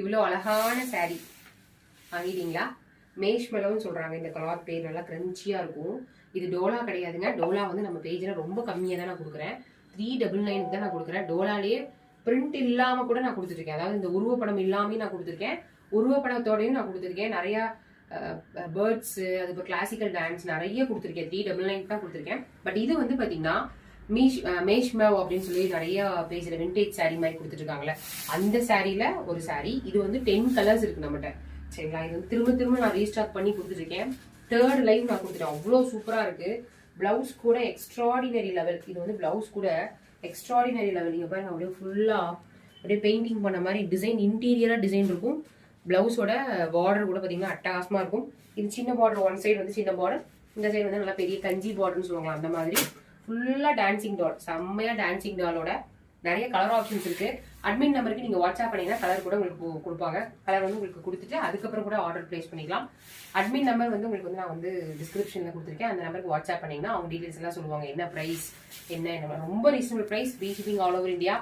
இவ்வளோ அழகான சாரீ வாங்கிட்டீங்களா? மேஷ் மெலோன்னு சொல்றாங்க இந்த கிளாத் பேர். நல்லா கிரன்ச்சியா இருக்கும். இது டோலா கிடையாதுங்க. டோலா வந்து நம்ம பேஜ்ல ரொம்ப கம்மியா தான் நான் கொடுக்குறேன். 399 தான் நான் கொடுக்குறேன். டோலாலேயே பிரிண்ட் இல்லாம கூட நான் கொடுத்துருக்கேன். அதாவது இந்த உருவப்படம் இல்லாமே நான் கொடுத்துருக்கேன், உருவப்படத்தோடையும் நான் கொடுத்துருக்கேன். நிறைய பேர்ட்ஸ், அது இப்போ கிளாசிக்கல் டான்ஸ் நிறைய கொடுத்துருக்கேன். 399 தான் கொடுத்துருக்கேன். பட் இது வந்து பாத்தீங்கன்னா மேஷ் மேவ் அப்படின்னு சொல்லி நிறைய பேஜ்ல விண்டேஜ் சாரீ மாதிரி கொடுத்துட்டு இருக்காங்களே, அந்த சாரீல ஒரு சாரீ. இது வந்து 10 கலர்ஸ் இருக்கு நம்மகிட்ட. சரிங்களா? இது வந்து திரும்ப திரும்ப நான் ரீஸ்டாக் பண்ணி கொடுத்துருக்கேன். 3rd லைவ் நான் கொடுத்துட்டேன். அவ்வளோ சூப்பரா இருக்கு. பிளவுஸ் கூட எக்ஸ்ட்ராடினரி லெவல். இது வந்து பிளவுஸ் கூட எக்ஸ்ட்ராடினரி லெவல். நீங்க பாருங்க, அப்படியே ஃபுல்லா அப்படியே பெயிண்டிங் பண்ண மாதிரி டிசைன், இன்டீரியரா டிசைன் இருக்கும். பிளவுஸோட பார்டர் கூட பாத்தீங்கன்னா அட்டகாசமா இருக்கும். இது சின்ன பார்டர், ஒன் சைடு வந்து சின்ன பார்டர், இந்த சைடு வந்து நல்லா பெரிய கஞ்சி பார்டர்னு சொல்லுவாங்க, அந்த மாதிரி ஃபுல்லா டான்சிங் டால். செம்மையா டான்சிங் டாலோட நிறைய கலர் ஆப்ஷன்ஸ் இருக்கு. அட்மின் நம்பருக்கு நீங்க வாட்ஸ்அப் பண்ணீங்கன்னா கலர் கூட உங்களுக்கு கொடுப்பாங்க. கலர் வந்து உங்களுக்கு கொடுத்துட்டு அதுக்கப்புறம் கூட ஆர்டர் பிளேஸ் பண்ணிக்கலாம். அட்மின் நம்பர் வந்து உங்களுக்கு வந்து நான் வந்து டிஸ்கிரிப்ஷன்ல கொடுத்துருக்கேன். அந்த நம்பருக்கு வாட்ஸ்அப் பண்ணீங்கன்னா அவங்க டீடைல்ஸ் எல்லாம் சொல்லுவாங்க. என்ன பிரைஸ், என்ன ரொம்ப reasonable price, free shipping all over India.